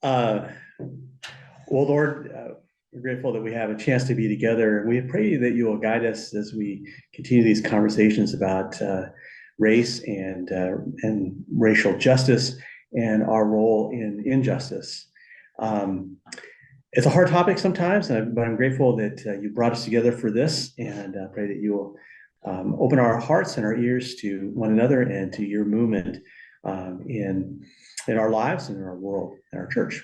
Uh, well, Lord, we're grateful that we have a chance to be together. We pray that you will guide us as we continue these conversations about race and racial justice and our role in injustice. It's a hard topic sometimes, but I'm grateful that you brought us together for this, and pray that you will open our hearts and our ears to one another and to your movement in our lives and in our world and our church.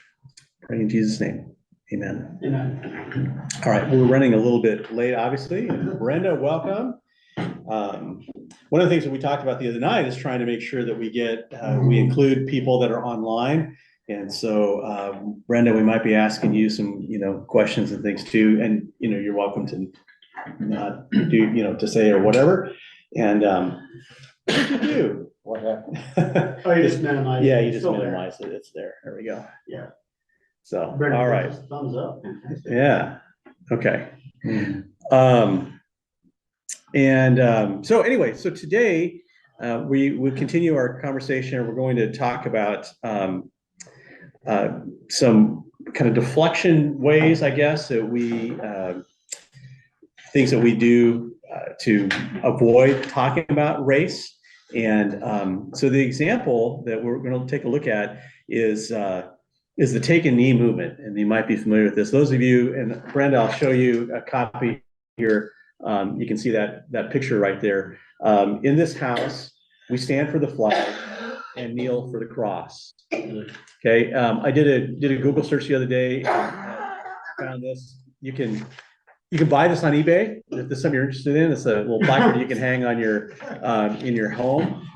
Pray in Jesus' name. Amen. Amen. All right, we're running a little bit late, obviously. Brenda, welcome. One of the things that we talked about the other night is trying to make sure that we include people that are online. And so, Brenda, we might be asking you some, questions and things too. And, you're welcome to not do, to say or whatever. And what did you do? What happened? Oh, you just minimize it. Yeah, you just minimize it. It's there. There we go. Yeah. So, Brenda, all right. Thumbs up. Yeah. Okay. So anyway, so today we continue our conversation. We're going to talk about some kind of deflection ways, I guess, that we things that we do to avoid talking about race. And so the example that we're going to take a look at is the Take a Knee movement, and you might be familiar with this. Those of you, and Brenda, I'll show you a copy here. You can see that picture right there. In this house, we stand for the flag and kneel for the cross. Okay, I did a Google search the other day and found this. You can buy this on eBay if this is something you're interested in. It's a little placard you can hang on your in your home.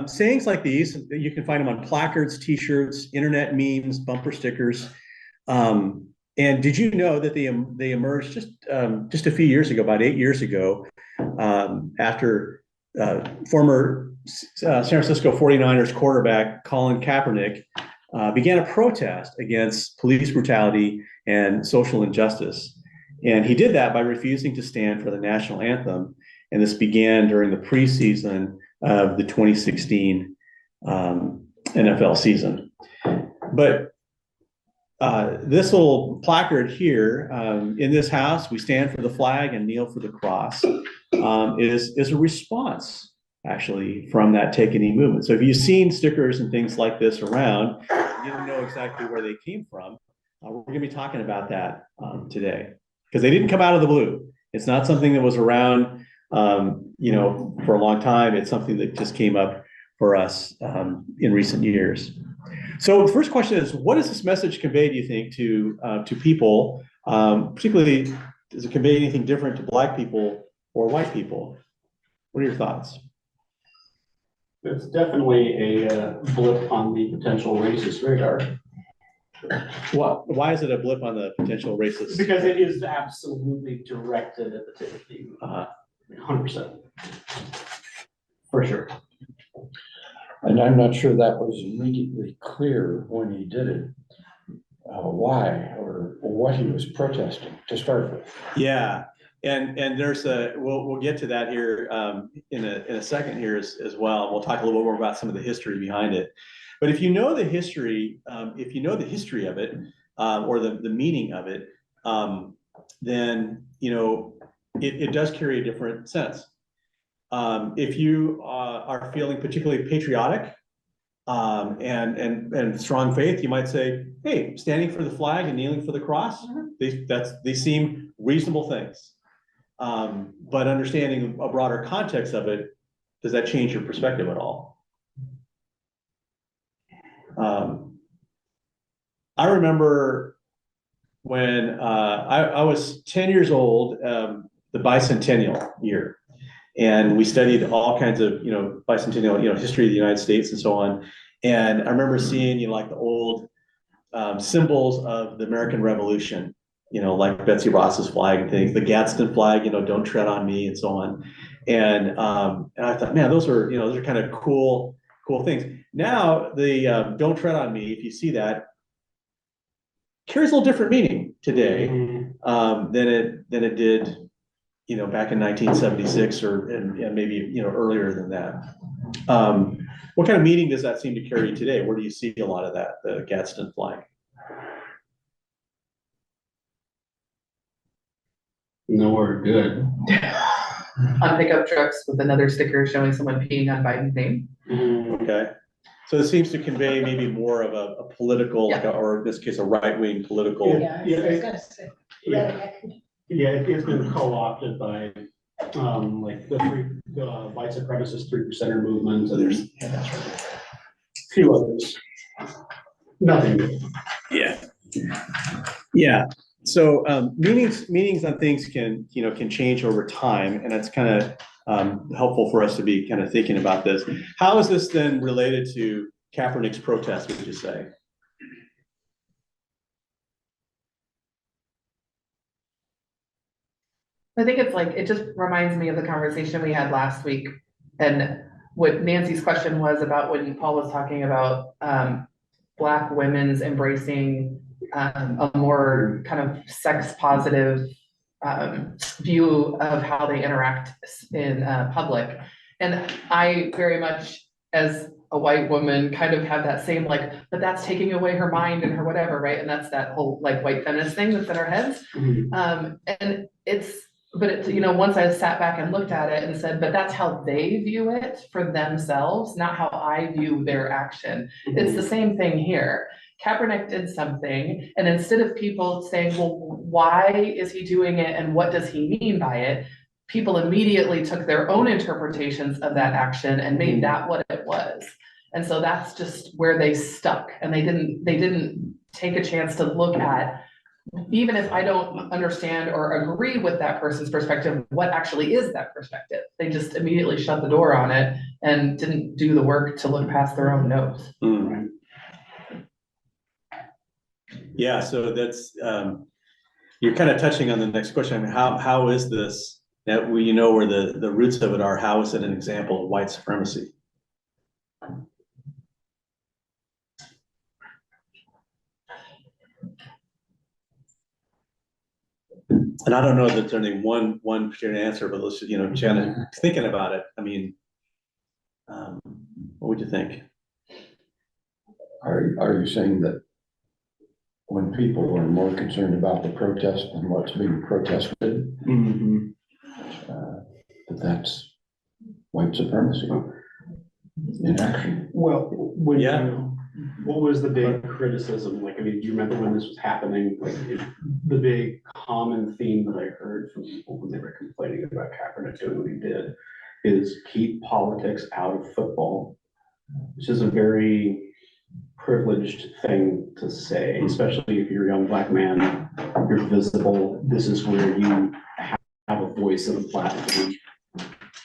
Sayings like these, you can find them on placards, T-shirts, internet memes, bumper stickers. And did you know that they emerged just a few years ago, about 8 years ago, after former San Francisco 49ers quarterback Colin Kaepernick began a protest against police brutality and social injustice. And he did that by refusing to stand for the national anthem. And this began during the preseason of the 2016 NFL season. But this little placard here, in this house, we stand for the flag and kneel for the cross, is a response, actually, from that Take a Knee movement. So if you've seen stickers and things like this around, you don't know exactly where they came from. We're going to be talking about that today, because they didn't come out of the blue. It's not something that was around for a long time. It's something that just came up for us in recent years. So the first question is, what does this message convey, do you think, to people? Particularly, does it convey anything different to Black people or white people? What are your thoughts? It's definitely a blip on the potential racist radar. Why is it a blip on the potential racist? Because it is absolutely directed at the Take a Knee. 100%. For sure. And I'm not sure that was immediately clear when he did it, why or what he was protesting to start with. Yeah, and there's we'll get to that here in a second here as well. We'll talk a little bit more about some of the history behind it. But if you know the history, of it or the meaning of it, then it does carry a different sense. If you are feeling particularly patriotic and strong faith, you might say, "Hey, standing for the flag and kneeling for the cross, they seem reasonable things." But understanding a broader context of it, does that change your perspective at all? I remember when I was 10 years old, the bicentennial year. And we studied all kinds of, bicentennial, history of the United States and so on. And I remember seeing, like the old symbols of the American Revolution, like Betsy Ross's flag and things, the Gadsden flag, "Don't tread on me," and so on. And I thought, man, those are kind of cool things. Now the "Don't tread on me," if you see that, carries a little different meaning today than it did. Back in 1976 and maybe, earlier than that. What kind of meaning does that seem to carry today? Where do you see a lot of that, the Gadsden flag? Nowhere good. On pickup trucks with another sticker showing someone peeing on Biden's name. Okay, so it seems to convey maybe more of a political, like or in this case, a right-wing political. Yeah, it's been co-opted by, like the white supremacist 3%er movement, and there's a few others. Nothing good. Yeah. Yeah. So meanings on things can change over time, and it's kind of helpful for us to be kind of thinking about this. How is this then related to Kaepernick's protest, would you say? I think it's like, it just reminds me of the conversation we had last week. And what Nancy's question was about when Paul was talking about Black women's embracing a more kind of sex positive view of how they interact in public. And I very much, as a white woman, kind of have that same like, but that's taking away her mind and her whatever, right? And that's that whole like white feminist thing that's in our heads. And but it's, once I sat back and looked at it and said, but that's how they view it for themselves, not how I view their action. It's the same thing here. Kaepernick did something, and instead of people saying, well, why is he doing it and what does he mean by it? People immediately took their own interpretations of that action and made that what it was. And so that's just where they stuck, and they didn't take a chance to look at, even if I don't understand or agree with that person's perspective, what actually is that perspective? They just immediately shut the door on it and didn't do the work to look past their own nose. Right. Yeah, so that's you're kind of touching on the next question. I mean, how is this that we where the roots of it are? How is it an example of white supremacy? And I don't know that there's only one particular answer, but let's Janet, thinking about it. I mean, what would you think? Are you saying that when people are more concerned about the protest than what's being protested, that's white supremacy in action? Well, what was the big criticism? Like, I mean, do you remember when this was happening? Like, the big common theme that I heard from people when they were complaining about Kaepernick doing what he did is keep politics out of football, which is a very privileged thing to say, especially if you're a young Black man, you're visible. This is where you have a voice and a platform.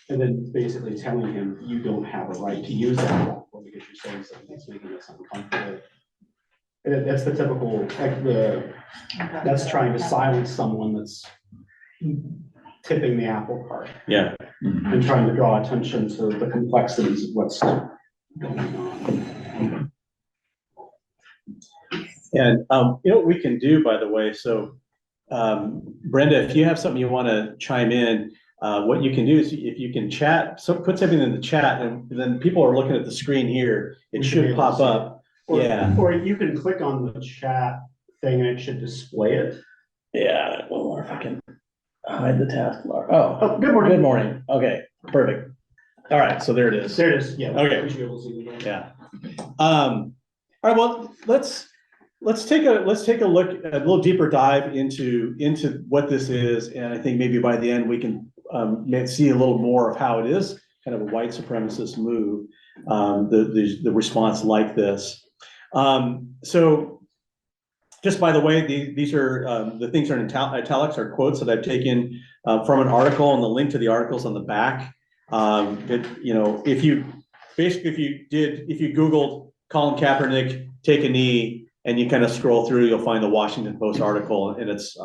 And then basically telling him you don't have a right to use that platform because you're saying something that's making us uncomfortable. And that's the typical, like that's trying to silence someone that's tipping the apple cart. Yeah. And trying to draw attention to the complexities of what's going on. And what we can do, by the way, so Brenda, if you have something you want to chime in, what you can do is if you can chat, so put something in the chat, and then people are looking at the screen here, it should pop up. Or you can click on the chat thing and it should display it. Yeah, one more if I can hide the taskbar. Oh, good morning. Good morning. Okay, perfect. All right, so there it is. There it is. Yeah. Okay. We should be able to see it. Yeah. All right. Well, let's take a look, a little deeper dive into what this is, and I think maybe by the end we can see a little more of how it is kind of a white supremacist move. The response like this. So, just by the way, these are the things are in italics, are quotes that I've taken from an article, and the link to the articles on the back. If you Googled Colin Kaepernick take a knee, and you kind of scroll through, you'll find the Washington Post article, and it's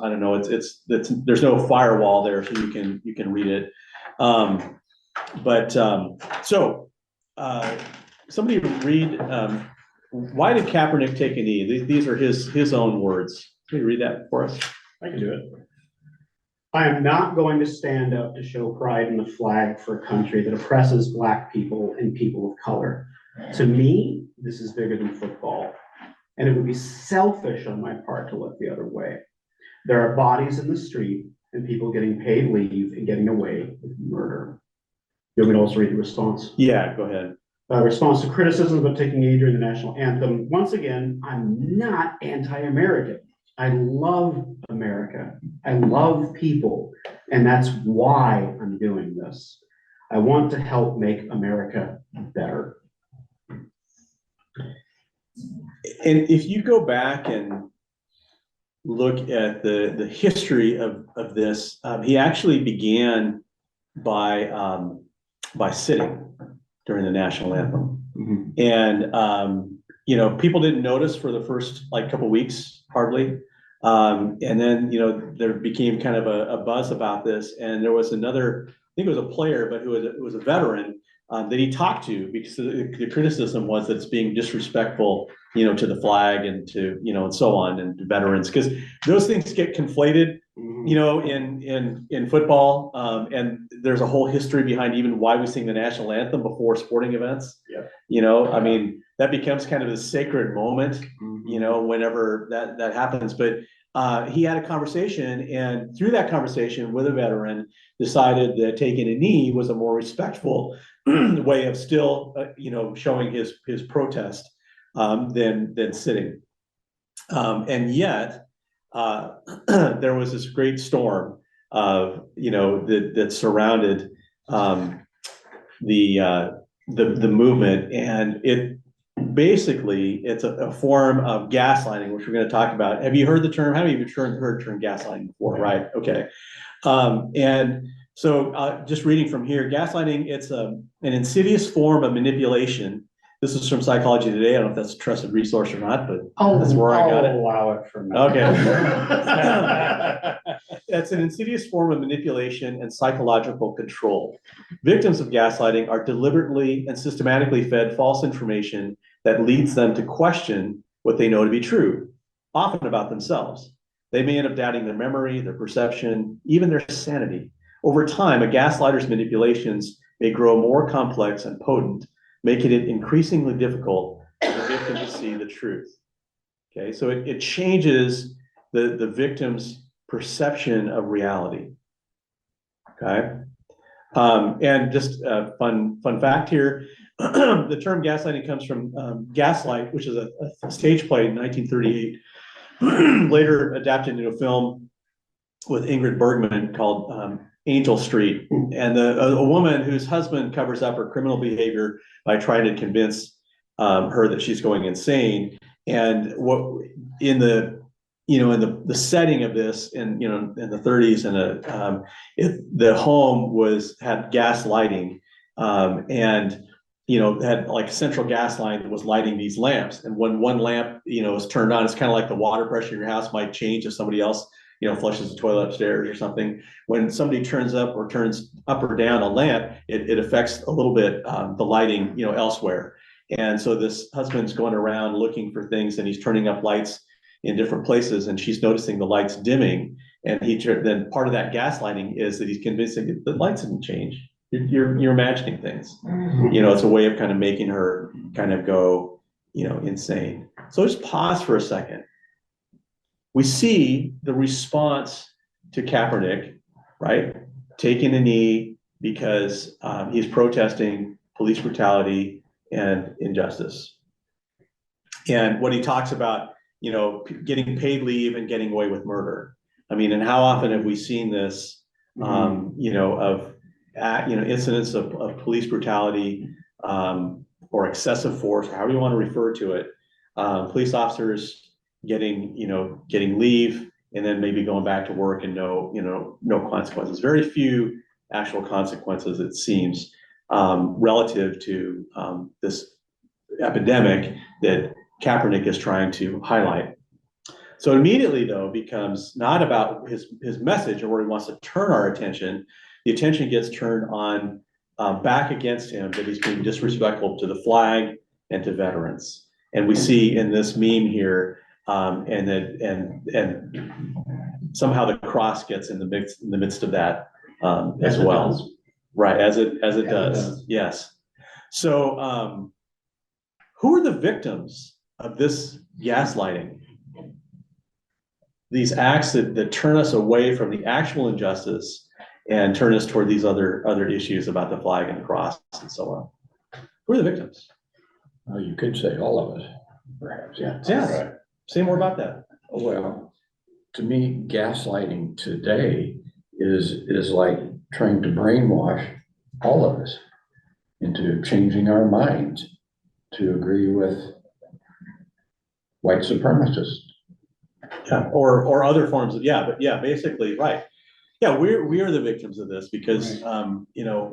there's no firewall there, so you can read it. So somebody read, why did Kaepernick take a knee? These are his own words. Can you read that for us? I can do it. I am not going to stand up to show pride in the flag for a country that oppresses Black people and people of color. To me, this is bigger than football, and it would be selfish on my part to look the other way. There are bodies in the street and people getting paid leave and getting away with murder. You want me to also read the response? Yeah, go ahead. Response to criticism about taking a knee during the national anthem. Once again, I'm not anti-American. I love America. I love people. And that's why I'm doing this. I want to help make America better. And if you go back and look at the history of this, he actually began by sitting during the national anthem. Mm-hmm. And, people didn't notice for the first like couple weeks, hardly. And then, there became kind of a buzz about this. And there was another, I think it was a player, but who was a veteran that he talked to, because the criticism was that it's being disrespectful, to the flag and to, and so on, and to veterans, because those things get conflated, in football. And there's a whole history behind even why we sing the national anthem before sporting events. Yeah. I mean, that becomes kind of a sacred moment, whenever that happens. But he had a conversation, and through that conversation with a veteran, decided that taking a knee was a more respectful way of still, showing his protest than sitting. And yet, there was this great storm of, that surrounded the movement, and it basically it's a form of gaslighting, which we're going to talk about. Have you heard the term? How many of you heard the term gaslighting before? Right. Okay. And so just reading from here, gaslighting, it's an insidious form of manipulation. This is from Psychology Today. I don't know if that's a trusted resource or not, but that's where I got it. I'll allow it from now. Okay. It's an insidious form of manipulation and psychological control. Victims of gaslighting are deliberately and systematically fed false information that leads them to question what they know to be true, often about themselves. They may end up doubting their memory, their perception, even their sanity. Over time, a gaslighter's manipulations may grow more complex and potent, making it increasingly difficult for the victim to see the truth. Okay, so it changes the victim's perception of reality. Okay, and just a fun fact here, the term gaslighting comes from Gaslight, which is a stage play in 1938, later adapted into a film with Ingrid Bergman called Angel Street, and a woman whose husband covers up her criminal behavior by trying to convince her that she's going insane. And what in the setting of this in the 30s, and the home had gas lighting, and had like a central gas line that was lighting these lamps. And when one lamp is turned on, it's kind of like the water pressure in your house might change if somebody else flushes the toilet upstairs or something. When somebody turns up or down a lamp, it affects a little bit the lighting elsewhere. And so this husband's going around looking for things, and he's turning up lights in different places, and she's noticing the lights dimming. And then part of that gaslighting is that he's convincing that the lights didn't change. You're imagining things. It's a way of kind of making her kind of go insane. So just pause for a second. We see the response to Kaepernick, right? Taking a knee because he's protesting police brutality and injustice. And what he talks about, getting paid leave and getting away with murder. I mean, and how often have we seen this, incidents of police brutality or excessive force, however you want to refer to it, police officers getting leave and then maybe going back to work and no consequences. Very few actual consequences, it seems, relative to this epidemic that Kaepernick is trying to highlight. So immediately, though, becomes not about his message or where he wants to turn our attention. The attention gets turned on back against him, that he's being disrespectful to the flag and to veterans. And we see in this meme here, and somehow the cross gets in the midst of that as well. Right, as it does. Yes. So who are the victims of this gaslighting? These acts that turn us away from the actual injustice and turn us toward these other issues about the flag and the cross and so on. Who are the victims? Well, you could say all of us, perhaps, yeah. Yeah. Right. Say more about that. Well, to me, gaslighting today is like trying to brainwash all of us into changing our minds to agree with white supremacists. Yeah, or other forms of, yeah, but yeah, basically, right. Yeah, we are the victims of this because, you know,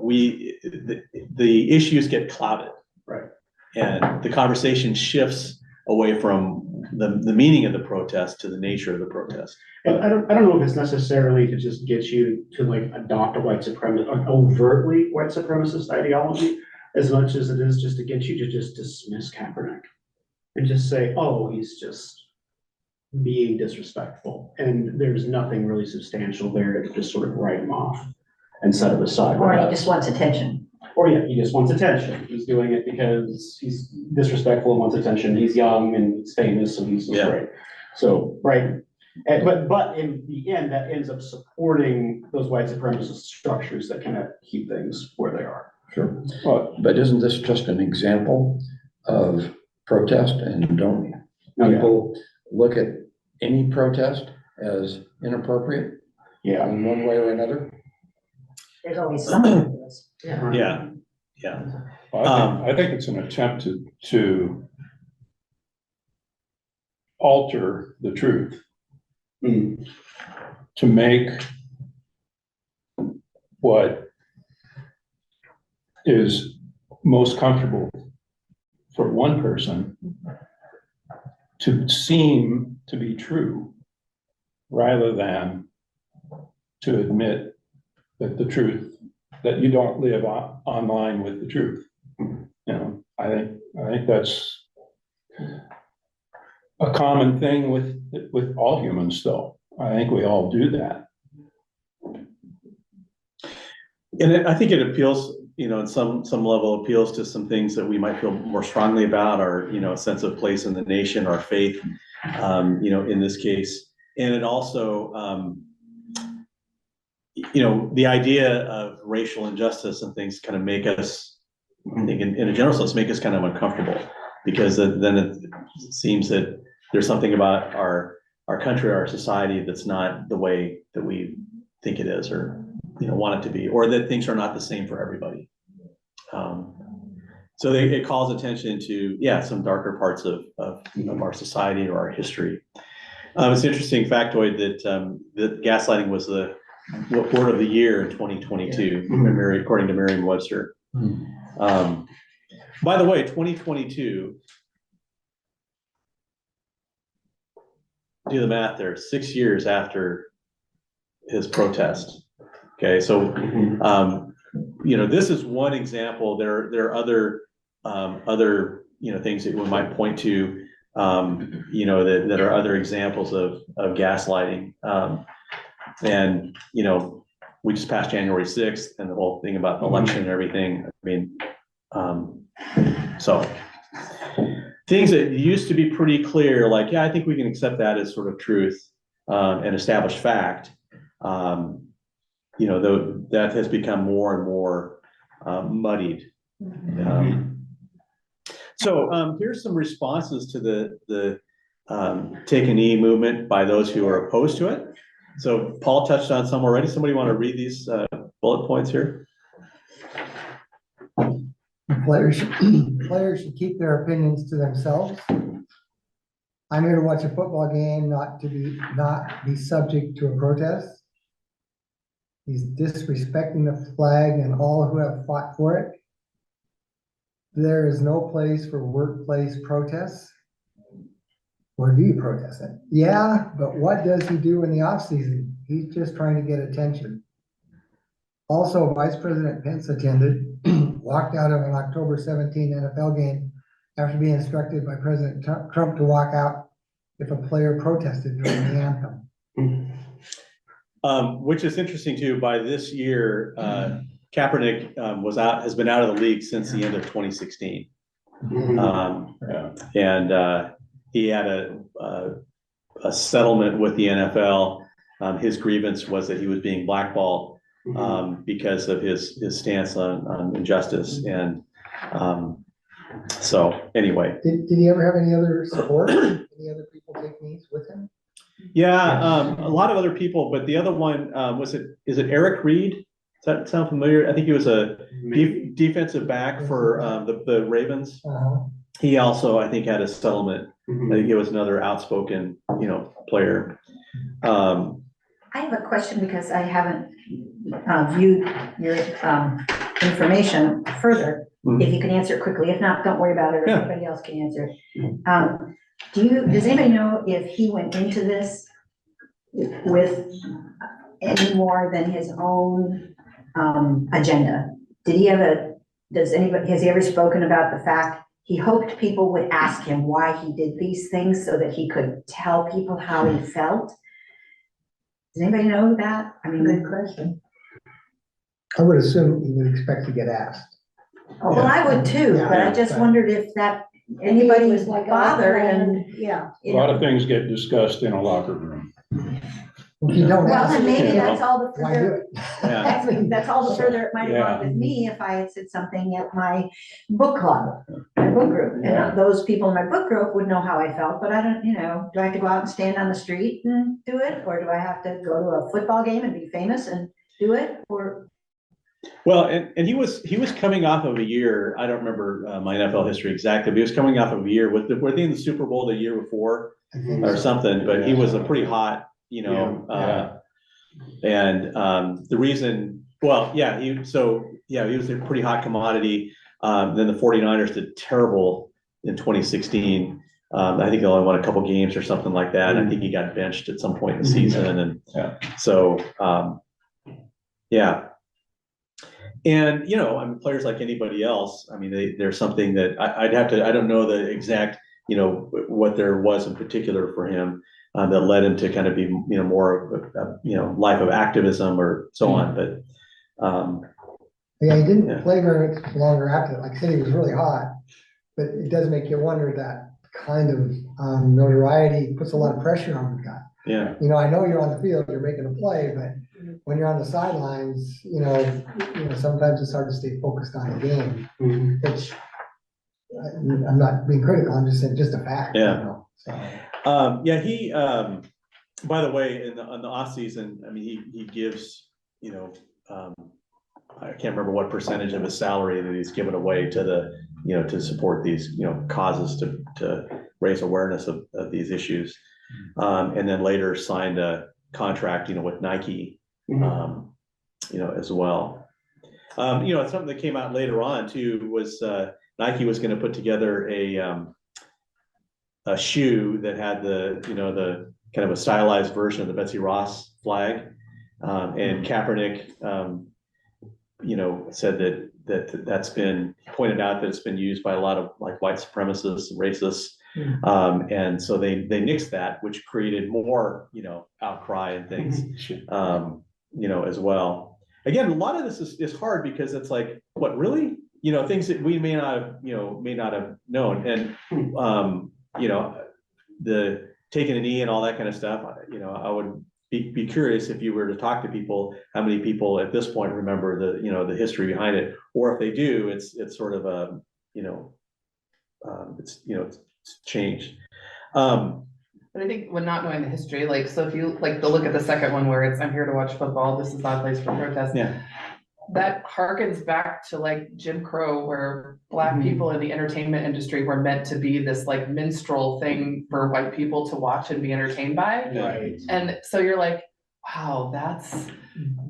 the issues get clouded. Right. And the conversation shifts away from the meaning of the protest to the nature of the protest. And I don't know if it's necessarily to just get you to like adopt a white supremacist, an overtly white supremacist ideology, as much as it is just to get you to just dismiss Kaepernick and just say, oh, he's just being disrespectful. And there's nothing really substantial there to just sort of write him off and set it aside. Or he just wants attention. Or yeah, he just wants attention. He's doing it because he's disrespectful and wants attention. He's young and he's famous and he's Yeah. great. So, right. But in the end, that ends up supporting those white supremacist structures that kind of keep things where they are. Sure. Well, but isn't this just an example of protest, and don't people look at any protest as inappropriate Yeah. in one way or another? There's always something to this. Yeah, yeah. Well, I think it's an attempt to alter the truth, Mm. to make what is most comfortable for one person to seem to be true, rather than to admit that the truth, that you don't live online with the truth. You know, I think that's a common thing with all humans, though. I think we all do that. And I think it appeals, you know, in some level appeals to some things that we might feel more strongly about, our, you know, sense of place in the nation, our faith, you know, in this case. And it also, you know, the idea of racial injustice and things kind of make us, I think in a general sense, make us kind of uncomfortable, because then it seems that there's something about our country, our society that's not the way that we think it is, or, you know, want it to be, or that things are not the same for everybody. So it calls attention to, yeah, some darker parts of our society or our history. It's an interesting factoid that gaslighting was the word of the year in 2022, according to Merriam-Webster. By the way, 2022, do the math there, 6 years after his protest. Okay, so you know, this is one example. There are other you know, things that we might point to, you know, that are other examples of gaslighting. And you know, we just passed January 6th, and the whole thing about the election and everything. I mean, so things that used to be pretty clear, like, yeah, I think we can accept that as sort of truth and established fact. You know, though that has become more and more muddied. So here's some responses to the Take a Knee movement by those who are opposed to it. So Paul touched on some already. Somebody want to read these bullet points here? Players should keep their opinions to themselves. I'm here to watch a football game, not be subject to a protest. He's disrespecting the flag and all who have fought for it. There is no place for workplace protests. Where do you protest it? Yeah, but what does he do in the off season? He's just trying to get attention. Also, Vice President Pence attended, walked out of an October 17 NFL game after being instructed by President Trump to walk out if a player protested during the anthem. Which is interesting too. By this year, Kaepernick has been out of the league since the end of 2016. Yeah. And he had a settlement with the NFL. His grievance was that he was being blackballed because of his stance on injustice. And so anyway. Did he ever have any other support? Any other people take knees with him? Yeah, a lot of other people, but the other one, is it Eric Reed? Does that sound familiar? I think he was a defensive back for the Ravens. He also, I think, had a settlement. I think he was another outspoken, player. I have a question because I haven't viewed your information further. If you can answer it quickly, if not, don't worry about it, or Yeah. anybody else can answer it. Does anybody know if he went into this with any more than his own agenda? Has he ever spoken about the fact he hoped people would ask him why he did these things so that he could tell people how he felt? Does anybody know that? I mean, Good question. I would assume he would expect to get asked. oh, well, I would too, but I just wondered if that, anybody was like bothered and, Yeah. A lot of things get discussed in a locker room. If you don't well, ask, then maybe Yeah. that's all the why do further, it? Yeah. that's all the further it might have gone with me if I had said something at my book club, my book group. Yeah. And those people in my book group would know how I felt, but I don't, do I have to go out and stand on the street and do it? Or do I have to go to a football game and be famous and do it? Or, Well, and he was coming off of a year. I don't remember my NFL history exactly, but he was coming off of a year were they in the Super Bowl the year before I think or so. something? But he was a pretty hot, Yeah. and the reason, well, yeah, he was a pretty hot commodity. Then the 49ers did terrible in 2016. I think they only won a couple games or something like that. I think he got benched at some point in the season, and so yeah. And, I mean, players like anybody else, I mean, there's something that I don't know the exact, what there was in particular for him that led him to kind of be, more of a, life of activism or so on. But, Yeah, he didn't Yeah. play very much longer after that. Like I said, he was really hot, but it does make you wonder that kind of notoriety puts a lot of pressure on the guy. yeah, I know you're on the field, you're making a play, but when you're on the sidelines, sometimes it's hard to stay focused on the game, which I'm not being critical, I'm just saying just a fact. Yeah. So, he, by the way, on the off season, I mean, he gives, I can't remember what percentage of his salary that he's given away to the, to support these, causes to raise awareness of these issues. And then later signed a contract, with Nike, as well. Something that came out later on too was Nike was going to put together a shoe that had the kind of a stylized version of the Betsy Ross flag, and Kaepernick, said that's been pointed out that it's been used by a lot of like white supremacists, racists. And so they nixed that, which created more, outcry and things, as well. Again, a lot of this is hard because it's like, what, really? Things that we may not have known. And, the taking a knee and all that kind of stuff, I would be curious if you were to talk to people, how many people at this point remember the history behind it, or if they do, it's sort of a, it's changed. But I think when not knowing the history, like, so if you like to look at the second one where it's, I'm here to watch football, this is not a place for protest. Yeah. That harkens back to like Jim Crow, where Black people in the entertainment industry were meant to be this like minstrel thing for white people to watch and be entertained by. Right. And so you're like, wow, that's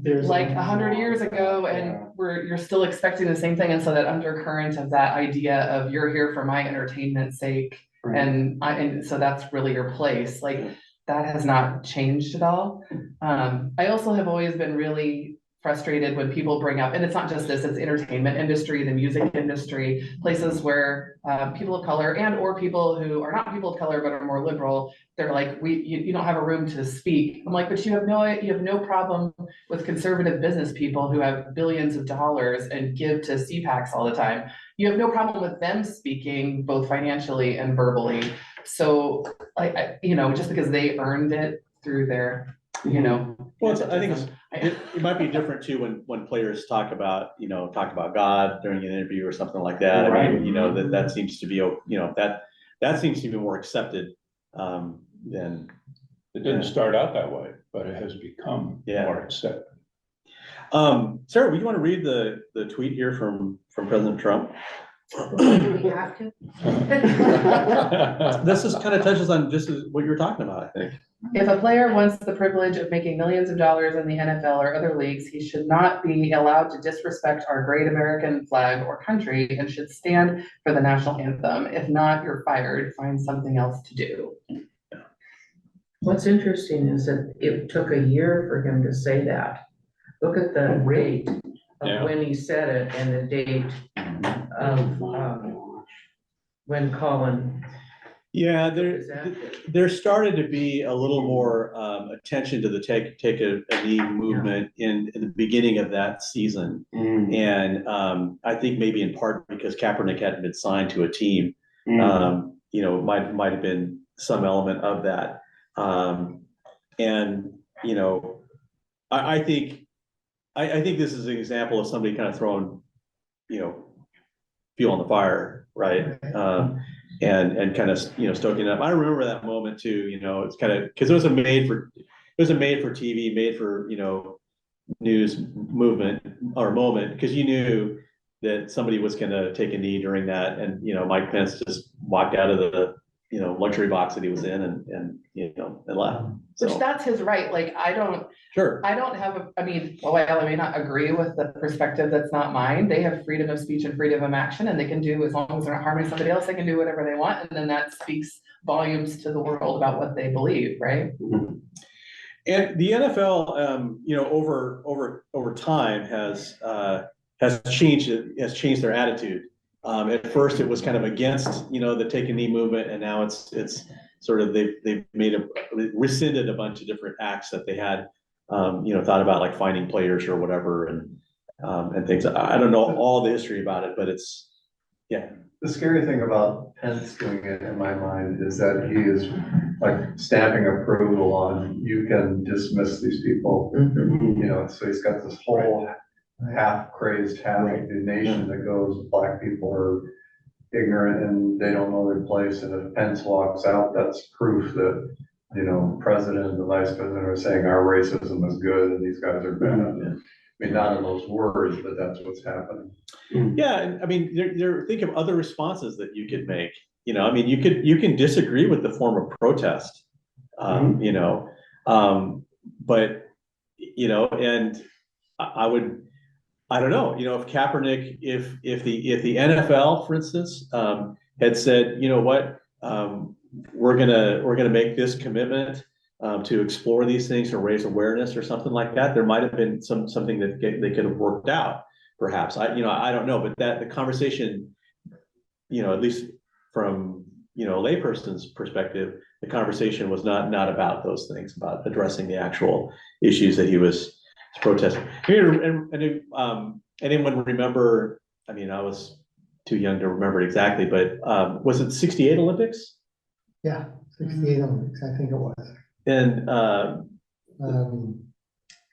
There's like 100 years ago, and you're still expecting the same thing. And so that undercurrent of that idea of you're here for my entertainment's sake, Right. and so that's really your place. Like that has not changed at all. I also have always been really frustrated when people bring up, and it's not just this, it's entertainment industry, the music industry, places where people of color and or people who are not people of color but are more liberal, they're like, you don't have a room to speak. I'm like, but you have no problem with conservative business people who have billions of dollars and give to CPACs all the time. You have no problem with them speaking both financially and verbally. So just because they earned it through their, Well, I think it might be different too when players talk about God during an interview or something like that. I mean, that seems to be, that seems to be more accepted than. It didn't start out that way, but it has become more accepted. Sarah, would you want to read the tweet here from President Trump? Do we have to? This is kind of touches on, this is what you're talking about, I think. If a player wants the privilege of making millions of dollars in the NFL or other leagues, he should not be allowed to disrespect our great American flag or country and should stand for the national anthem. If not, you're fired. Find something else to do. What's interesting is that it took a year for him to say that. Look at the date of when he said it and the date of when Colin. Yeah, there started to be a little more attention to the take a knee movement in the beginning of that season. And I think maybe in part because Kaepernick hadn't been signed to a team, might have been some element of that. I think this is an example of somebody kind of throwing, fuel on the fire, right? And kind of, stoking it up. I remember that moment too, it's kind of, because it was a made for TV, made for, news movement or moment, because you knew that somebody was going to take a knee during that. And, Mike Pence just walked out of the, luxury box that he was in and left. So. Which that's his right. Like, I don't have I may not agree with the perspective that's not mine. They have freedom of speech and freedom of action, and they can do, as long as they're not harming somebody else, they can do whatever they want. And then that speaks volumes to the world about what they believe, right? Mm-hmm. And the NFL, over time has changed their attitude. At first it was kind of against, the take a knee movement, and now it's sort of, they've rescinded a bunch of different acts that they had, thought about, like finding players or whatever, and things. I don't know all the history about it, but it's, yeah. The scary thing about Pence doing it in my mind is that he is like stamping approval on, you can dismiss these people. So he's got this whole half crazed half of the nation that goes, black people are ignorant and they don't know their place, and if Pence walks out, that's proof that president and the vice president are saying our racism is good and these guys are bad. I mean, not in those words, but that's what's happening. Yeah, and I mean, think of other responses that you could make. You can disagree with the form of protest, but and I don't know, if Kaepernick, if the NFL, for instance, had said, we're gonna make this commitment to explore these things or raise awareness or something like that, there might have been something that they could have worked out, perhaps. I don't know, but that the conversation, at least from a layperson's perspective, the conversation was not about those things, about addressing the actual issues that he was protesting. Anyone remember? I mean, I was too young to remember it exactly, but was it '68 Olympics? Yeah, 68 Olympics, I think it was. And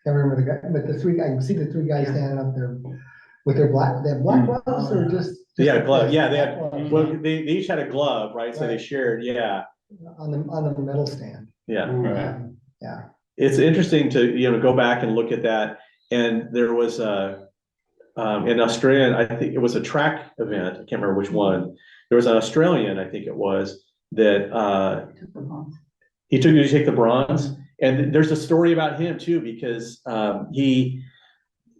can't remember the guy, but I can see the three guys standing up there with their black gloves, or just yeah, glove. Yeah, they had. gloves? Well, they each had a glove, right? So they shared. Yeah. On the medal stand. Yeah. Yeah. It's interesting to go back and look at that. And there was in Australia, I think it was a track event. I can't remember which one. There was an Australian, I think it was, that he took to take the bronze. And there's a story about him too, because he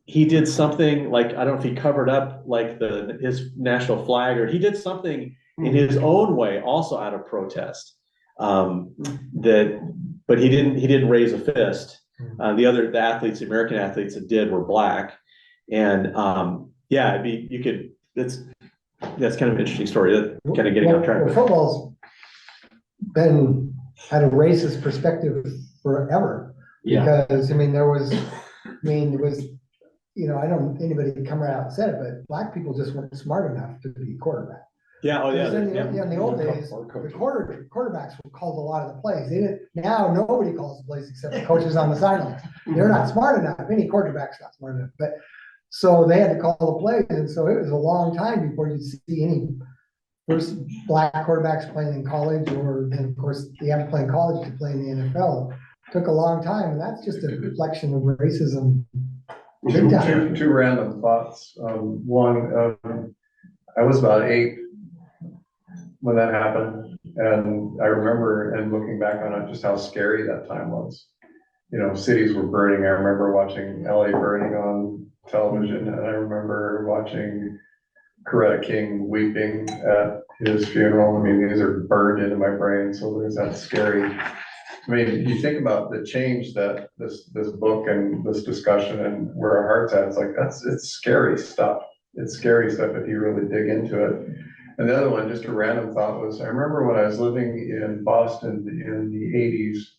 did something like, I don't know if he covered up like his national flag, or he did something in his own way, also out of protest. But he didn't raise a fist. The athletes, the American athletes that did were black. And, yeah, that's kind of an interesting story, kind of getting off track. Well, football's been, had a racist perspective forever. Yeah. Because, I mean, it was, I don't, anybody can come right out and say it, but black people just weren't smart enough to be quarterback. Yeah, oh, yeah. Because in yeah. the old days, the quarterbacks were called a lot of the plays. They didn't, now nobody calls the plays except the coaches on the sidelines. They're not smart enough. Any quarterback's not smart enough, but so they had to call the plays, and so it was a long time before you'd see any first black quarterbacks playing in college, or then of course you have to play in college to play in the NFL. It took a long time, and that's just a reflection of racism. Big time. Two random thoughts. One, I was about 8 when that happened, and I remember, and looking back on it, just how scary that time was. Cities were burning. I remember watching LA burning on television, and I remember watching Coretta King weeping at his funeral. I mean, these are burned into my brain, so there's that scary. I mean, you think about the change that this book and this discussion and where our heart's at, it's like, it's scary stuff. It's scary stuff if you really dig into it. And the other one, just a random thought, was I remember when I was living in Boston in the 80s,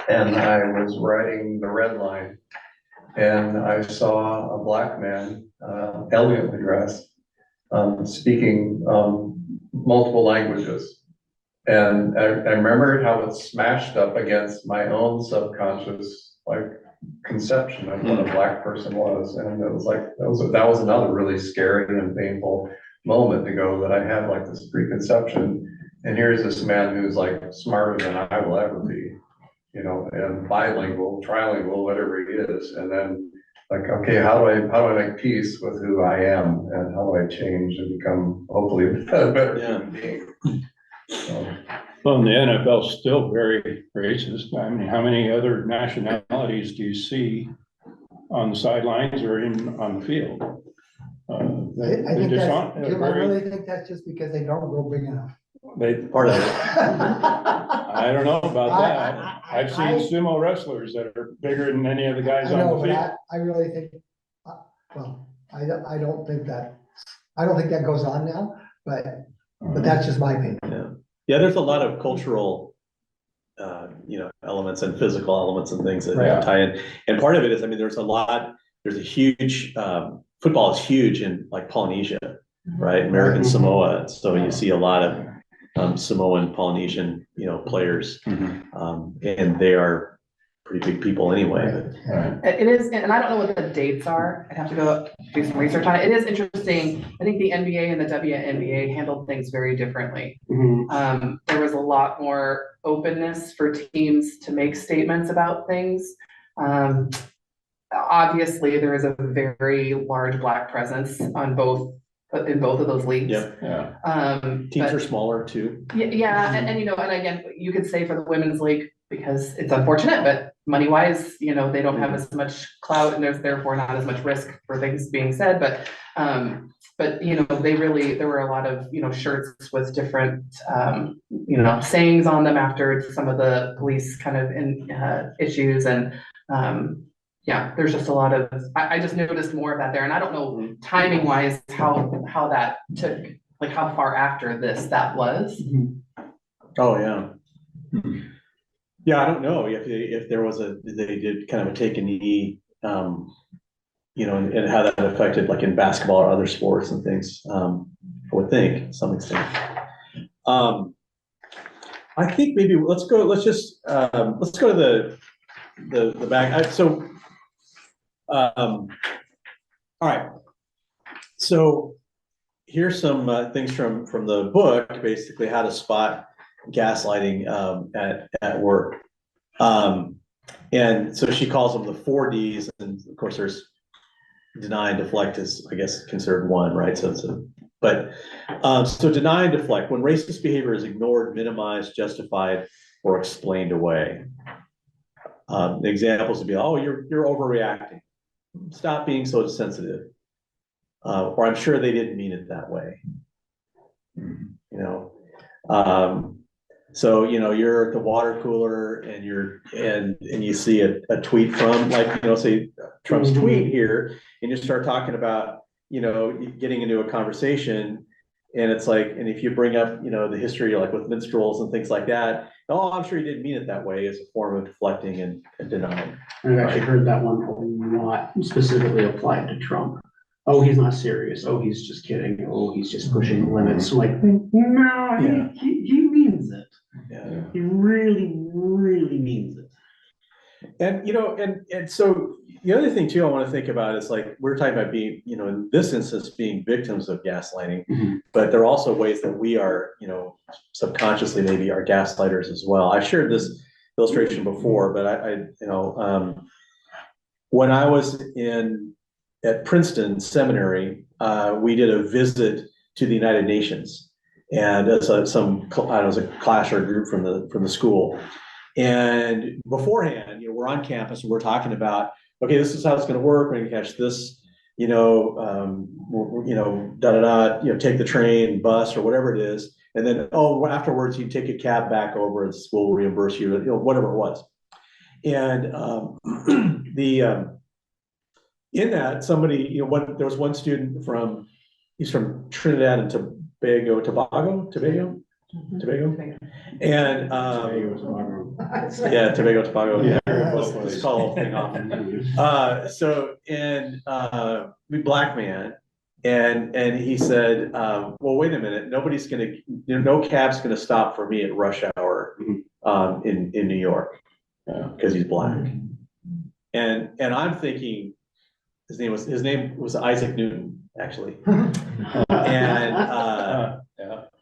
and I was riding the Red Line, and I saw a black man, elegantly dressed, speaking multiple languages. And I remember how it smashed up against my own subconscious, conception of what a black person was. And it was like, that was another really scary and painful moment to go, that I had this preconception. And here's this man who's smarter than I will ever be, and bilingual, trilingual, whatever he is. And then okay, how do I make peace with who I am, and how do I change and become hopefully a better human being? Well, and the NFL is still very racist. I mean, how many other nationalities do you see on the sidelines or on the field? I think that's, Jim, I really think that's just because they don't go big enough. Part of it. I don't know about that. I've seen I- sumo wrestlers that are bigger than any of the guys I know, on the but field. I really think, I don't think that goes on now, but that's just my opinion. Yeah, there's a lot of cultural, elements and physical elements and things that Right. tie in. And part of it is, I mean, there's a huge, football is huge in Polynesia, right? American Mhm. Samoa. So you see a lot of Samoan, Polynesian, players. And they are pretty big people anyway. It is, and I don't know what the dates are. I'd have to go do some research on it. It is interesting. I think the NBA and the WNBA handled things very differently. There was a lot more openness for teams to make statements about things. Obviously, there is a very large black presence in both of those leagues. Yep. Yeah. Teams are smaller too. Yeah, and and again, you could say for the women's league, because it's unfortunate, but money wise, they don't have as much clout, and there's therefore not as much risk for things being said. But there were a lot of shirts with different sayings on them after some of the police kind of issues, and yeah, there's just a lot of, I just noticed more of that there, and I don't know timing wise how that took, how far after this that was. Oh, yeah. Yeah, I don't know if there was they did kind of a take a knee, and how that affected in basketball or other sports and things. I would think to some extent. I think maybe let's go to the back. All right. So here's some things from the book, basically how to spot gaslighting at work. And so she calls them the 4 Ds, and of course there's deny and deflect is, I guess, considered one, right? So deny and deflect, when racist behavior is ignored, minimized, justified, or explained away. The examples would be, oh, you're overreacting. Stop being so sensitive. Or I'm sure they didn't mean it that way. So, you're at the water cooler and and you see a tweet from like, say Trump's tweet here, and you start talking about, getting into a conversation. And it's like, and if you bring up, the history, like with minstrels and things like that, oh, I'm sure he didn't mean it that way, as a form of deflecting and denying. I've actually heard that one a lot, specifically applied to Trump. Oh, he's not serious. Oh, he's just kidding. Oh, he's just pushing the limits. Like, no, Yeah. he means it. Yeah. He really, really means it. And, and so the other thing too, I want to think about is like, we're talking about being, in this instance, being victims of gaslighting, but there are also ways that we are, subconsciously maybe are gaslighters as well. I shared this illustration before, but when I was at Princeton Seminary, we did a visit to the United Nations, and as it was a class or a group from the school. And beforehand, we're on campus and we're talking about, okay, this is how it's going to work. We're going to catch this, take the train, bus, or whatever it is. And then, afterwards, you take a cab back over and the school will reimburse you, whatever it was. And in that, somebody, there was one student he's from Trinidad and Tobago, and Tobago. Yeah, let's call the whole thing off. Black man, and he said, well, wait a minute, no cab's gonna stop for me at rush hour in New York because he's black. And I'm thinking his name was Isaac Newton, actually.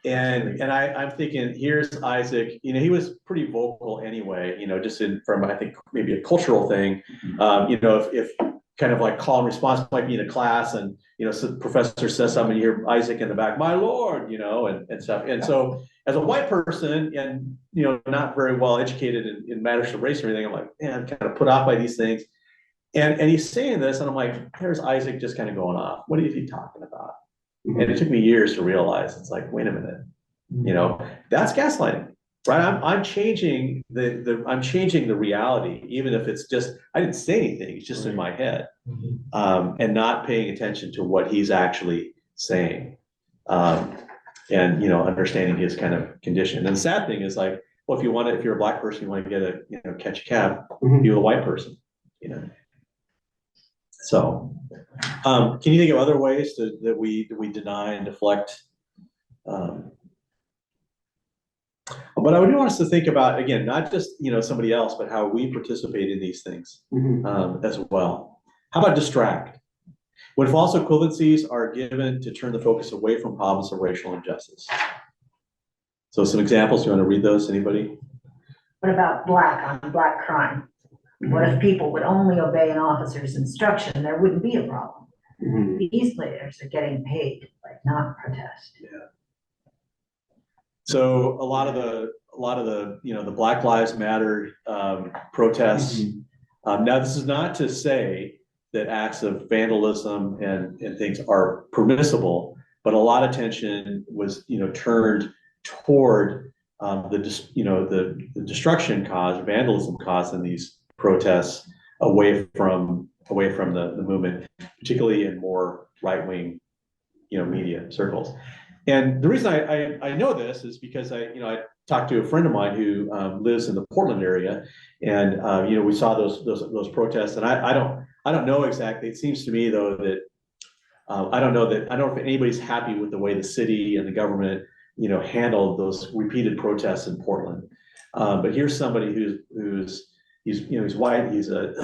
And I'm thinking, here's Isaac, he was pretty vocal anyway, just from, I think, maybe a cultural thing. If kind of like call and response might be in a class and, so the professor says something, you hear Isaac in the back, my Lord, and stuff. And so as a white person and, not very well educated in matters of race or anything, I'm like, man, I'm kind of put off by these things. And he's saying this, and I'm like, there's Isaac just kind of going off. What is he talking about? And it took me years to realize, it's like, wait a minute, that's gaslighting, right? I'm changing the reality, even if it's just, I didn't say anything, it's just in my head, and not paying attention to what he's actually saying, and understanding his kind of condition. And the sad thing is, like, well, if you're a black person, you want to get catch a cab, you're a white person, So, can you think of other ways that we deny and deflect? But I would want us to think about, again, not just somebody else, but how we participate in these things as well. How about distract? When false equivalencies are given to turn the focus away from problems of racial injustice. So some examples. You want to read those? Anybody? What about black on black crime? What if people would only obey an officer's instruction? There wouldn't be a problem. These players are getting paid, like, not protest. Yeah. So a lot of the the Black Lives Matter protests. Now, this is not to say that acts of vandalism and things are permissible, but a lot of attention was turned toward the destruction caused, vandalism caused in these protests, away from the movement, particularly in more right-wing media circles. And the reason I know this is because I talked to a friend of mine who lives in the Portland area, and we saw those protests, and I don't know exactly. It seems to me though that I don't know if anybody's happy with the way the city and the government handled those repeated protests in Portland. But here's somebody who's he's white. He's is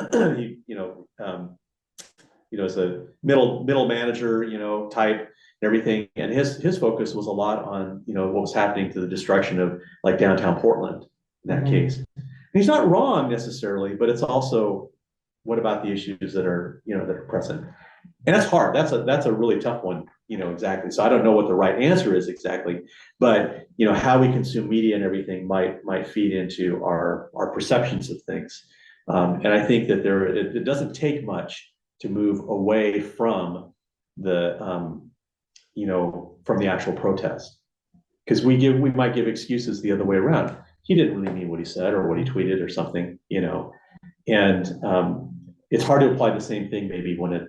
a middle manager type and everything. And his focus was a lot on what was happening to the destruction of like downtown Portland in that case. And he's not wrong necessarily, but it's also, what about the issues that are that are present? And that's hard. That's a really tough one. Exactly. So I don't know what the right answer is exactly, but how we consume media and everything might feed into our perceptions of things. And I think that it doesn't take much to move away from the from the actual protest. because we might give excuses the other way around. He didn't really mean what he said or what he tweeted or something, and it's hard to apply the same thing maybe when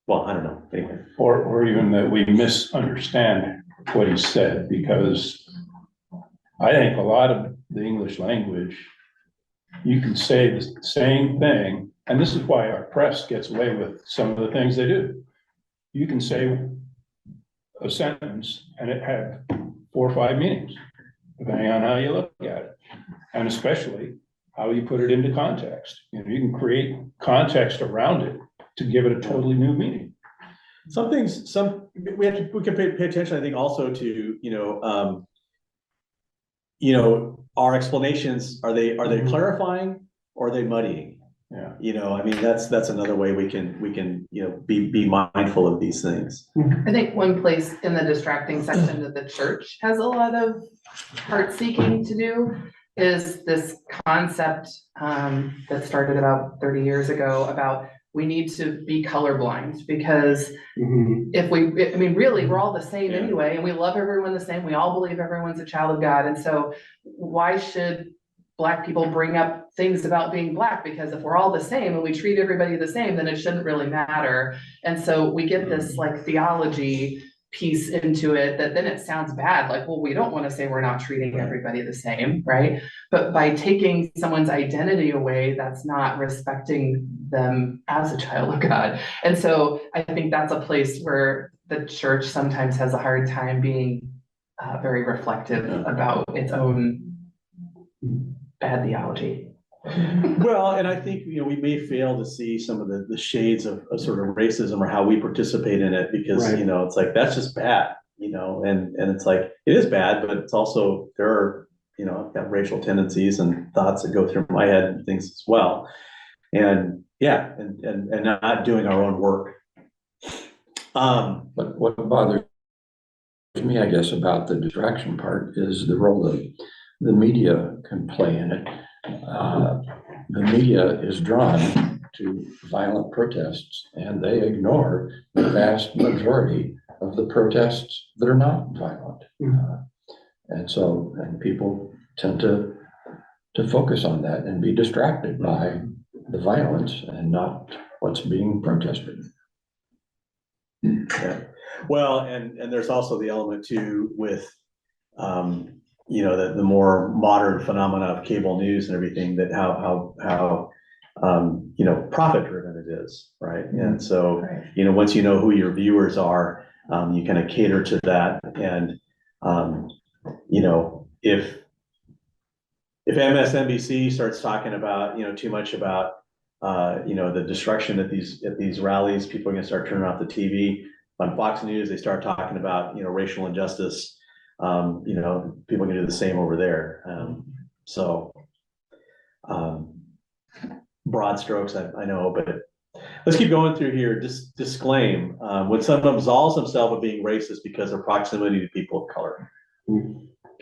well, I don't know, anyway. Or even that we misunderstand what he said, because I think a lot of the English language, you can say the same thing, and this is why our press gets away with some of the things they do. You can say a sentence and it had 4 or 5 meanings, depending on how you look at it, and especially how you put it into context. You can create context around it to give it a totally new meaning. Some things, we can pay attention, I think, also to, our explanations, are they clarifying or are they muddying? Yeah. I mean, that's another way we can, be mindful of these things. I think one place in the distracting section that the church has a lot of heart seeking to do is this concept that started about 30 years ago about we need to be colorblind, because really, we're all the same anyway, and we love everyone the same. We all believe everyone's a child of God. And so why should Black people bring up things about being Black? Because if we're all the same and we treat everybody the same, then it shouldn't really matter. And so we get this like theology piece into it that then it sounds bad. Like, well, we don't want to say we're not treating everybody the same, right? But by taking someone's identity away, that's not respecting them as a child of God. And so I think that's a place where the church sometimes has a hard time being very reflective about its own bad theology. Well, and I think, we may fail to see some of the shades of sort of racism or how we participate in it, because, Right. It's like, that's just bad, and it's like, it is bad, but it's also, there are, I've got racial tendencies and thoughts that go through my head and things as well. And and not doing our own work. But what bothers me, I guess, about the distraction part is the role that the media can play in it. The media is drawn to violent protests, and they ignore the vast majority of the protests that are not violent. And people tend to focus on that and be distracted by the violence and not what's being protested. Yeah. Well, and there's also the element too with, the more modern phenomena of cable news and everything, that how profit driven it is, right? And so, once you know who your viewers are, you kind of cater to that. And, if MSNBC starts talking about, too much about, the destruction at these rallies, people are going to start turning off the TV. On Fox News, they start talking about, racial injustice. People can do the same over there. Broad strokes, I know, but let's keep going through here. Just disclaim, when someone absolves themselves of being racist because of proximity to people of color.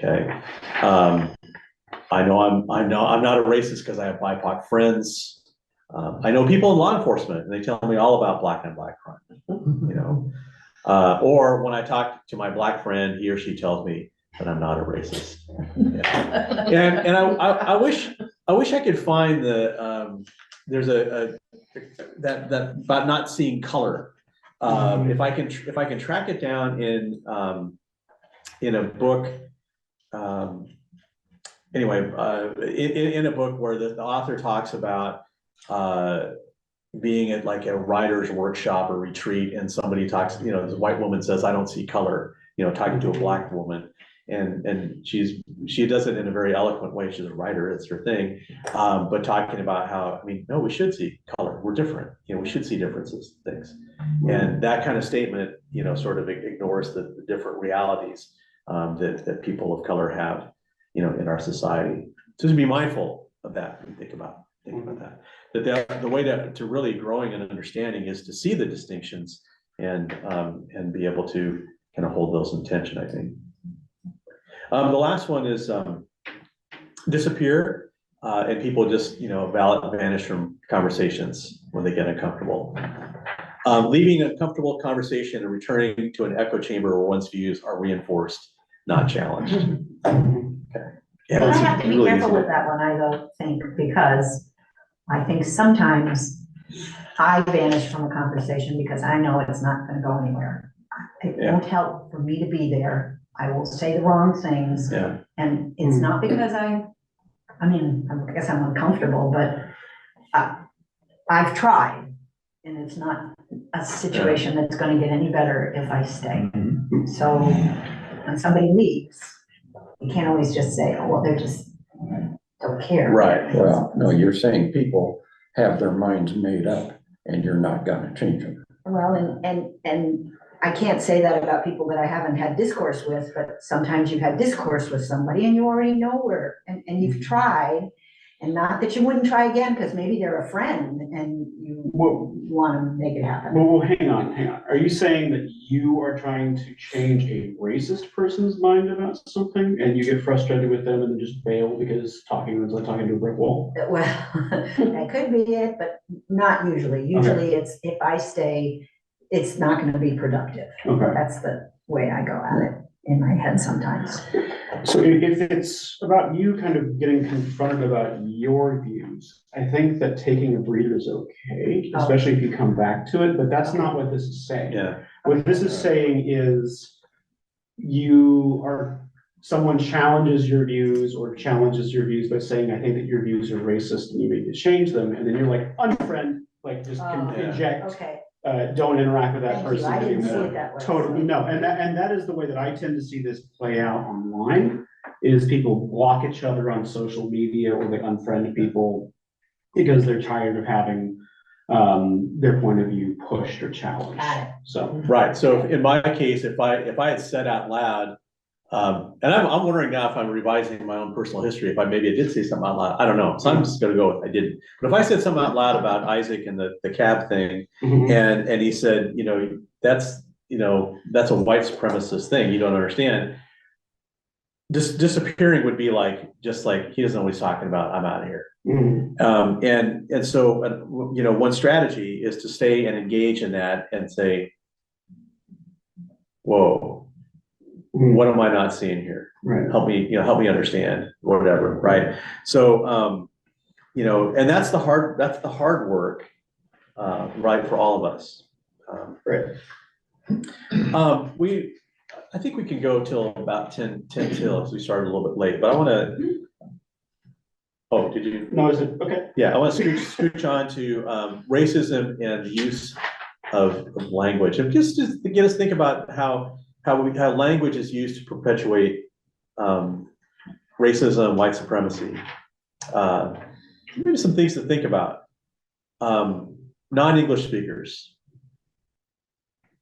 Okay. I know I'm not a racist because I have BIPOC friends. I know people in law enforcement, and they tell me all about Black on Black crime, or when I talk to my Black friend, he or she tells me that I'm not a racist. Yeah. And I wish I could find there's that about not seeing color. If I can track it down in a book, in a book where the author talks about being at like a writer's workshop or retreat, and somebody talks, this white woman says, "I don't see color," talking to a Black woman. And she does it in a very eloquent way. She's a writer, it's her thing. But talking about how, no, we should see color. We're different. We should see differences, things. And that kind of statement, sort of ignores the different realities that people of color have, in our society. So to be mindful of that and think about that. That the way to really growing and understanding is to see the distinctions and be able to kind of hold those in tension, I think. The last one is disappear, and people just, vanish from conversations when they get uncomfortable. Leaving a comfortable conversation and returning to an echo chamber where one's views are reinforced. not challenged. Yeah, But I it's have to be really careful easy. with that one, I don't think, because I think sometimes I vanish from a conversation because I know it's not gonna go anywhere. It Yeah. won't help for me to be there. I will say the wrong things, Yeah, and it's not because I mean, I guess I'm uncomfortable, but I've tried, and it's not a situation that's gonna get any better if I stay. So when somebody leaves, you can't always just say, oh, well, they're just don't care. right. Well, no, you're saying people have their minds made up and you're not gonna change them. Well, and I can't say that about people that I haven't had discourse with, but sometimes you've had discourse with somebody and you already know where, and you've tried. And not that you wouldn't try again, because maybe they're a friend and you want to make it happen. Well, hang on. Are you saying that you are trying to change a racist person's mind about something and you get frustrated with them and then just bail because talking is like talking to a brick wall? Well, that could be it, but not usually. Usually it's, if I stay, it's not going to be productive. Okay. That's the way I go at it in my head sometimes. So if it's about you kind of getting confronted about your views, I think that taking a breather is okay, especially if you come back to it, but that's not what this is saying. Yeah, What this is saying is someone challenges your views or challenges your views by saying, I think that your views are racist and you need to change them. And then you're like, unfriend, like just Oh, inject, Okay, don't interact with that thank you. person I didn't see anymore. it that way. Totally, no, and that is the way that I tend to see this play out online, is people block each other on social media or they unfriend people because they're tired of having their point of view pushed or challenged, Got it. so. right. So in my case, if I had said out loud, and I'm wondering now if I'm revising my own personal history, if I did say something out loud, I don't know. So I'm just gonna go with I didn't. But if I said something out loud about Isaac and the cab thing, and he said, that's a white supremacist thing, you don't understand. Disappearing would be just like he doesn't know what he's talking about, I'm out of here. And so one strategy is to stay and engage in that and say, whoa, what am I not seeing here? Right. Help me understand, whatever, right? So and that's the hard work, right, for all of us. Right. I think we can go till about 10 till, as we started a little bit late, but I wanna, oh, did you? No, is it, okay. Yeah, I want to scooch on to racism and the use of language, and just to get us think about how language is used to perpetuate racism, white supremacy. Maybe some things to think about. Non-English speakers,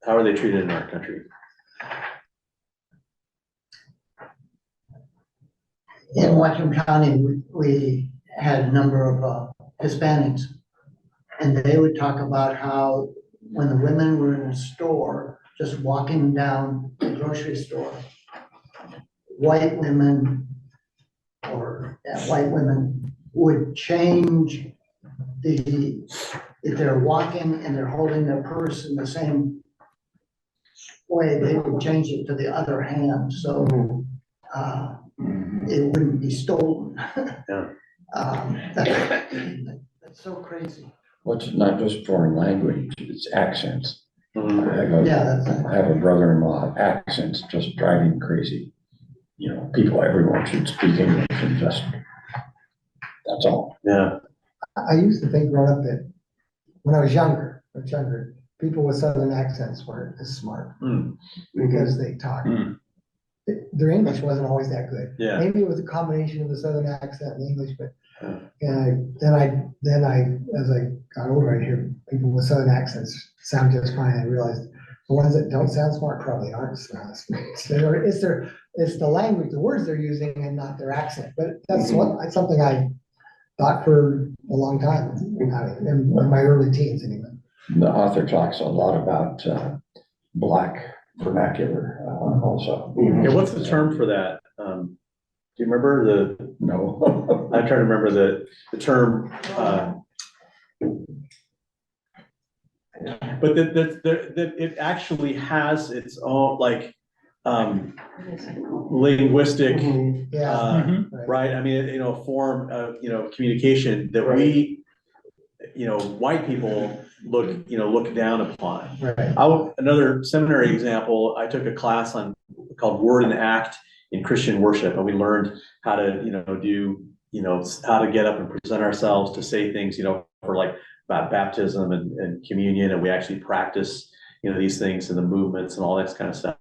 how are they treated in our country? In Whatcom County, we had a number of Hispanics, and they would talk about how when the women were in a store, just walking down the grocery store, white women would change if they're walking and they're holding their purse in the same way, they would change it to the other hand, so it wouldn't be stolen. Yeah. That's so crazy. Well, it's not just foreign language, it's accents. Yeah, I have a brother-in-law, accents just drive him crazy. Everyone should speak English and just, that's all. Yeah. I used to think growing up that when I was younger, people with southern accents weren't as smart because they talked. Their English wasn't always that good. Yeah. Maybe it was a combination of the southern accent and English, but then I, as I got older, I hear people with southern accents sound just fine. I realized the ones that don't sound smart probably aren't smart. It's the language, the words they're using, and not their accent. But that's something I thought for a long time, in my early teens anyway. The author talks a lot about Black vernacular also. Yeah, what's the term for that? Do you remember No. I'm trying to remember the term. But that it actually has its own, linguistic, Yeah. Right. right? I mean, form of, communication that we, white people look down upon. Right. Another seminary example, I took a class called Word and Act in Christian worship, and we learned how to, how to get up and present ourselves, to say things, for like about baptism and communion, and we actually practice, these things and the movements and all that kind of stuff.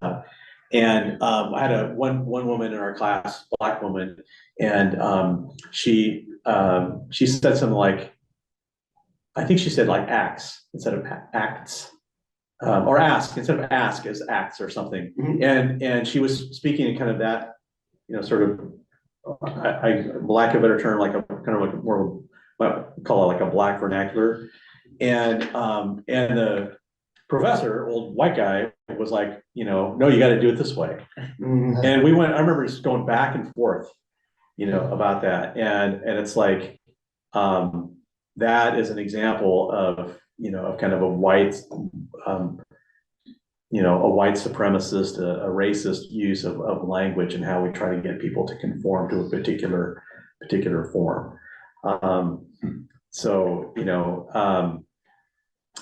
And I had one woman in our class, Black woman, and she said something like, I think she said like acts instead of acts, or ask instead of ask as acts or something. And she was speaking in kind of that, sort of, I lack of a better term, like a kind of like more, call it like a Black vernacular. And the professor, old white guy, was like, no, you got to do it this way. And I remember just going back and forth, about that. And it's like, that is an example of, of kind of a white, a white supremacist, a racist use of language, and how we try to get people to conform to a particular form. So,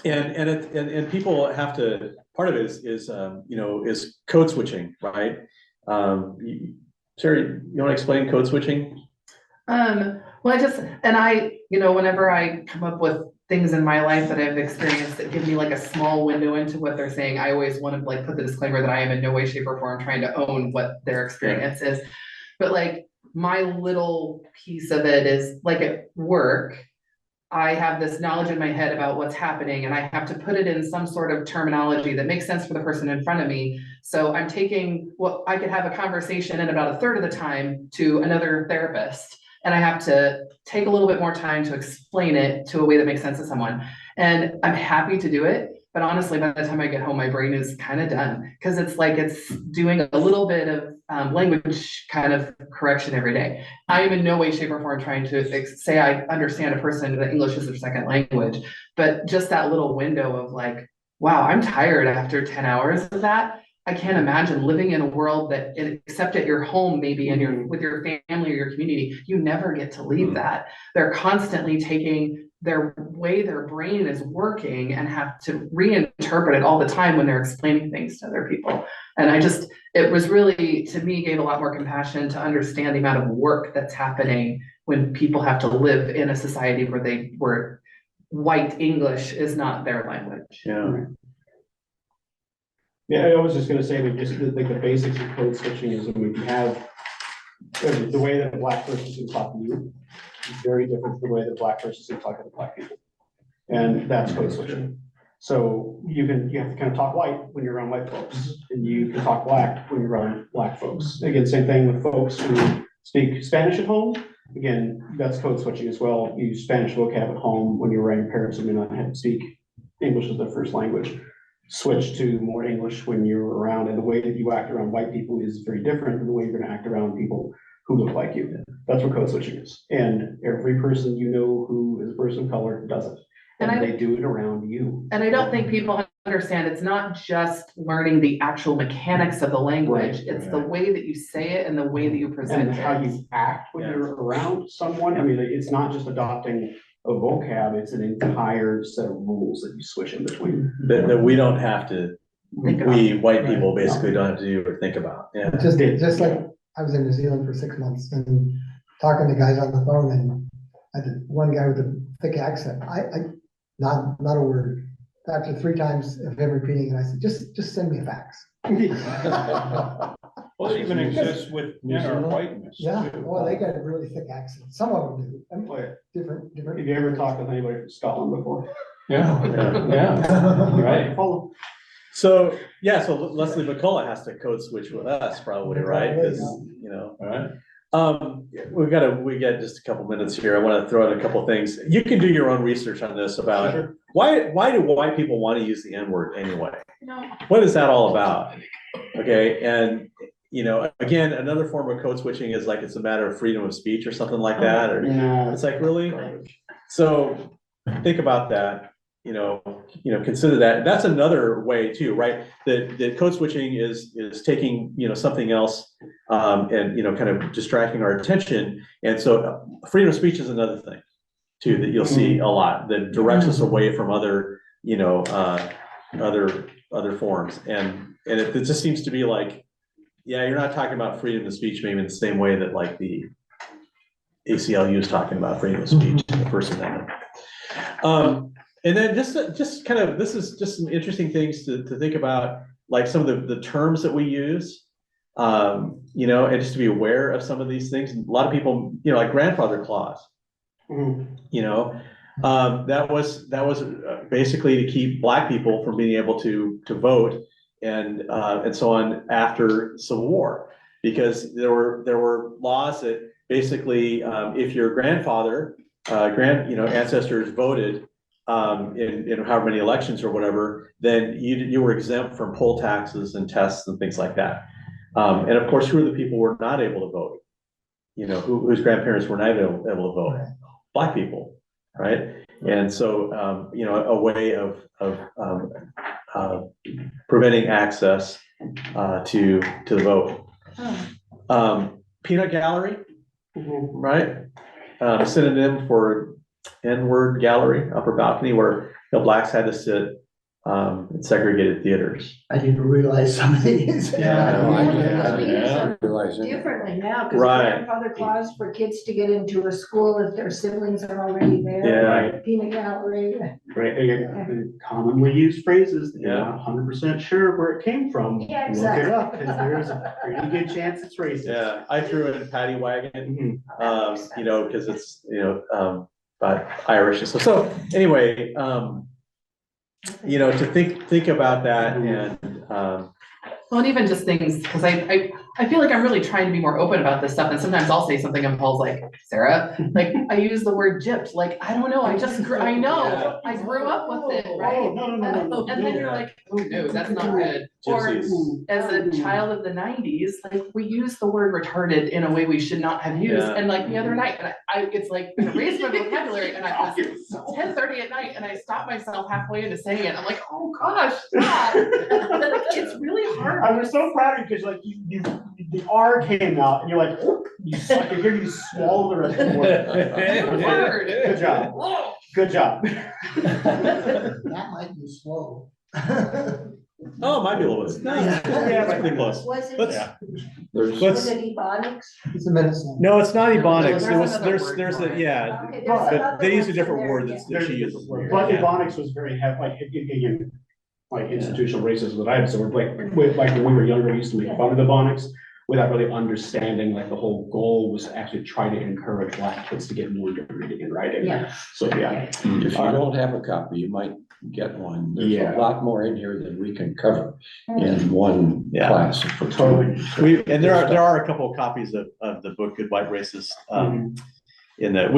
and people have to, part of it is code switching, right? Sherry, you want to explain code switching? Well, whenever I come up with things in my life that I've experienced that give me like a small window into what they're saying, I always want to like put the disclaimer that I am in no way, shape, or form trying to own what their experience is. But like my little piece of it is like at work, I have this knowledge in my head about what's happening, and I have to put it in some sort of terminology that makes sense for the person in front of me. So I'm taking what I could have a conversation in about a third of the time to another therapist, and I have to take a little bit more time to explain it to a way that makes sense to someone. And I'm happy to do it, but honestly, by the time I get home, my brain is kind of done, because it's like it's doing a little bit of language kind of correction every day. I am in no way, shape, or form trying to say I understand a person that English is their second language, but just that little window of like, wow, I'm tired after 10 hours of that. I can't imagine living in a world that, except at your home, maybe, and with your family or your community, you never get to leave that. They're constantly taking their way their brain is working and have to reinterpret it all the time when they're explaining things to other people. And it was really, to me, gave a lot more compassion to understand the amount of work that's happening when people have to live in a society where white English is not their language. Yeah. Yeah, I was just gonna say that just like the basics of code switching is when we have the way that a Black person is talk to you is very different from the way that a Black person is talking to Black people. And that's code switching. So you have to kind of talk white when you're around white folks, and you can talk Black when you're around Black folks. Again, same thing with folks who speak Spanish at home. Again, that's code switching as well. You use Spanish vocab at home when you're around your parents who may not have to speak English as their first language. Switch to more English when you're around, and the way that you act around white people is very different than the way you're going to act around people who look like you. That's what code switching is. And every person who is a person of color does it. And they do it around you. And I don't think people understand, it's not just learning the actual mechanics of the language, it's the way that you say it and the way that you present it. And how you act when you're around someone. I mean, it's not just adopting a vocab, it's an entire set of rules that you switch in between. That we don't have to, we white people basically don't have to do or think about. Yeah. Just like I was in New Zealand for 6 months and talking to guys on the phone, and I had one guy with a thick accent. Not a word. After 3 times of him repeating it, I said, just send me a fax. Well, it even exists with inner whiteness. Yeah, too. well, they got a really thick accent. Some of them do. I mean, different. Have you ever talked with anybody from Scotland before? Yeah, yeah, right. So Leslie McCullough has to code switch with us probably, right? Because, All right. we got just a couple minutes here. I want to throw in a couple things. You can do your own research on this about why do white people want to use the N-word anyway? No. What is that all about? Okay, and again, another form of code switching is like it's a matter of freedom of speech or something like that, or No. it's like, really? So think about that. consider that. That's another way too, right? The code switching is taking, something else, and, kind of distracting our attention. And so freedom of speech is another thing too, that you'll see a lot, that directs us away from other, other forms. And it just seems to be like, yeah, you're not talking about freedom of speech maybe in the same way that like the ACLU is talking about freedom of speech in the First Amendment. And then just kind of, this is just some interesting things to think about, like some of the terms that we use, and just to be aware of some of these things. A lot of people, like grandfather clause, that was basically to keep Black people from being able to vote and so on after the Civil War, because there were laws that basically, if your grandfather, ancestors voted in however many elections or whatever, then you were exempt from poll taxes and tests and things like that. And of course, who are the people who were not able to vote? Whose grandparents were not able to vote? Black people, right? And so, a way of preventing access to the vote. Peanut gallery, right? Synonym for N-word gallery, upper balcony, where Blacks had to sit in segregated theaters. I didn't realize some of these. I didn't realize it. Differently now, because Right. grandfather clause for kids to get into a school if their siblings are already there. Yeah. Peanut gallery. Right, again, commonly used phrases that you're Yeah. not 100% sure where it came from. Yeah, Look exactly. it up, because there's a pretty good chance it's racist. Yeah, I threw in paddy wagon, Mhm. because it's, but Irish. So anyway, to think about that and, Well, and even just things, because I feel like I'm really trying to be more open about this stuff, and sometimes I'll say something and Paul's like, Sarah, like, I use the word gypped, like, I don't know, I know, I grew up with it, right? No. And then you're like, oh, no, that's not good. Or gypsies. as a child of the 90s, like, we use the word retarded in a way we should not have used. Yeah. And like the other night, and it's like been erased my vocabulary, and I was 10:30 at night, and I stopped myself halfway into saying it. I'm like, oh gosh, stop. It's really hard. I was so proud of you, because like the R came out and you're like, I could hear you swallow the rest of the word. Word. Good job. Good job. That might be slow. Oh, it might be a little bit. No, yeah, it's pretty close. Was it, Let's, There's, was it ebonics? It's a medicine. no, it's not ebonics. There's It was, another word there's for a, it. yeah. Okay, there's But other They use a ones in different there, word yeah. that she uses. But Yeah. ebonics was very heavy, like, again, like institutional racism that I observed, like when we were younger, we used to make fun of ebonics without really understanding, like, the whole goal was to actually try to encourage Black kids to get more into reading and writing. Yeah. So, yeah. if you don't have a copy, you might get one. There's Yeah. a lot more in here than we can cover in one Yeah. class. For Totally. And there are a couple of copies of the book Good White Racist, in that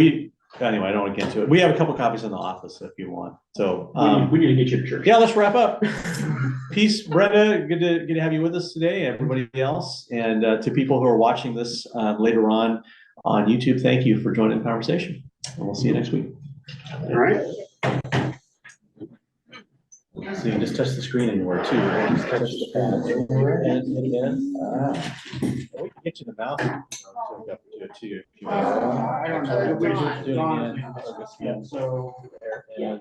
anyway, I don't want to get into it. We have a couple of copies in the office if you want. So, We need to get you to church. yeah, let's wrap up. Peace, Brenda. Good to have you with us today. Everybody else, and to people who are watching this later on YouTube, thank you for joining the conversation. And we'll see you next week. All right. So you can just touch the screen anywhere too, right? Just touch the screen and again. We can get you the mouse. Hook up to it too. If you want. I don't know. Do it again. Focus again. So. And